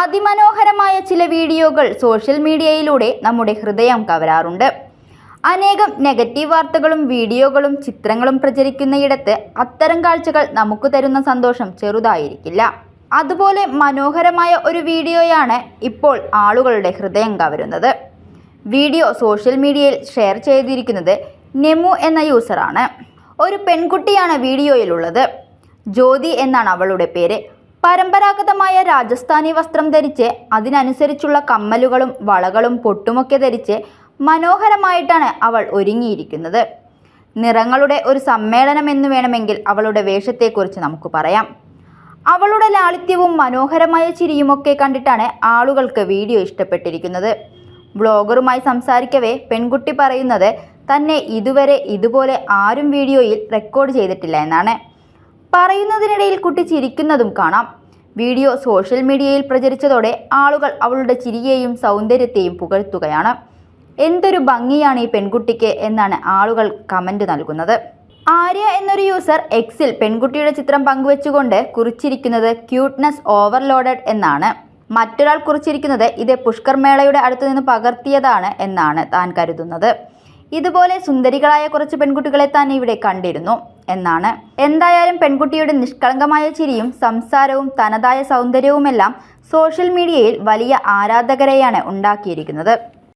അതിമനോഹരമായ ചില വീഡിയോകൾ സോഷ്യൽ മീഡിയയിലൂടെ നമ്മുടെ ഹൃദയം കവരാറുണ്ട്. അനേകം നെഗറ്റീവ് വാർത്തകളും വീഡിയോകളും ചിത്രങ്ങളും പ്രചരിക്കുന്നയിടത്ത് അത്തരം കാഴ്ചകൾ നമുക്ക് തരുന്ന സന്തോഷം ചെറുതായിരിക്കില്ല. അതുപോലെ മനോഹരമായ ഒരു വീഡിയോയാണ് ഇപ്പോൾ ആളുകളുടെ ഹൃദയം കവരുന്നത്. വീഡിയോ സോഷ്യൽ മീഡിയയിൽ ഷെയർ ചെയ്തിരിക്കുന്നത് നെമു എന്ന യൂസറാണ്. ഒരു പെൺകുട്ടിയാണ് വീഡിയോയിലുള്ളത്. ജ്യോതി എന്നാണ് അവളുടെ പേര്. പരമ്പരാഗതമായ രാജസ്ഥാനി വസ്ത്രം ധരിച്ച് അതിനനുസരിച്ചുള്ള കമ്മലുകളും വളകളും പൊട്ടുമൊക്കെ ധരിച്ച് മനോഹരമായിട്ടാണ് അവൾ ഒരുങ്ങിയിരിക്കുന്നത്. നിറങ്ങളുടെ ഒരു സമ്മേളനം എന്ന് വേണമെങ്കിൽ അവളുടെ വേഷത്തെക്കുറിച്ച് നമുക്ക് പറയാം. അവളുടെ ലാളിത്യവും മനോഹരമായ ചിരിയുമൊക്കെ കണ്ടിട്ടാണ് ആളുകൾക്ക് വീഡിയോ ഇഷ്ടപ്പെട്ടിരിക്കുന്നത്. വ്ളോഗറുമായി സംസാരിക്കവേ പെൺകുട്ടി പറയുന്നത് തന്നെ ഇതുവരെ ഇതുപോലെ ആരും വീഡിയോയിൽ റെക്കോർഡ് ചെയ്തിട്ടില്ല എന്നാണ്. പറയുന്നതിനിടയിൽ കുട്ടി ചിരിക്കുന്നതും കാണാം. വീഡിയോ സോഷ്യൽ മീഡിയയിൽ പ്രചരിച്ചതോടെ ആളുകൾ അവളുടെ ചിരിയെയും സൗന്ദര്യത്തെയും പുകഴ്ത്തുകയാണ്. എന്തൊരു ഭംഗിയാണ് ഈ പെൺകുട്ടിക്ക് എന്നാണ് ആളുകൾ കമന്റ് നൽകുന്നത്. ആര്യ എന്നൊരു യൂസർ എക്സിൽ പെൺകുട്ടിയുടെ ചിത്രം പങ്കുവെച്ചുകൊണ്ട് കുറിച്ചിരിക്കുന്നത് ക്യൂട്ട്നെസ് ഓവർലോഡഡ് എന്നാണ്. മറ്റൊരാൾ കുറിച്ചിരിക്കുന്നത് ഇത് പുഷ്കർ മേളയുടെ അടുത്തു നിന്ന് പകർത്തിയതാണ് എന്നാണ് താൻ കരുതുന്നത്. ഇതുപോലെ സുന്ദരികളായ കുറച്ച് പെൺകുട്ടികളെ താൻ ഇവിടെ കണ്ടിരുന്നു എന്നാണ്. എന്തായാലും പെൺകുട്ടിയുടെ നിഷ്കളങ്കമായ ചിരിയും സംസാരവും തനതായ സൗന്ദര്യവുമെല്ലാം സോഷ്യൽ മീഡിയയിൽ വലിയ ആരാധകരെയാണ് ഉണ്ടാക്കിയിരിക്കുന്നത്.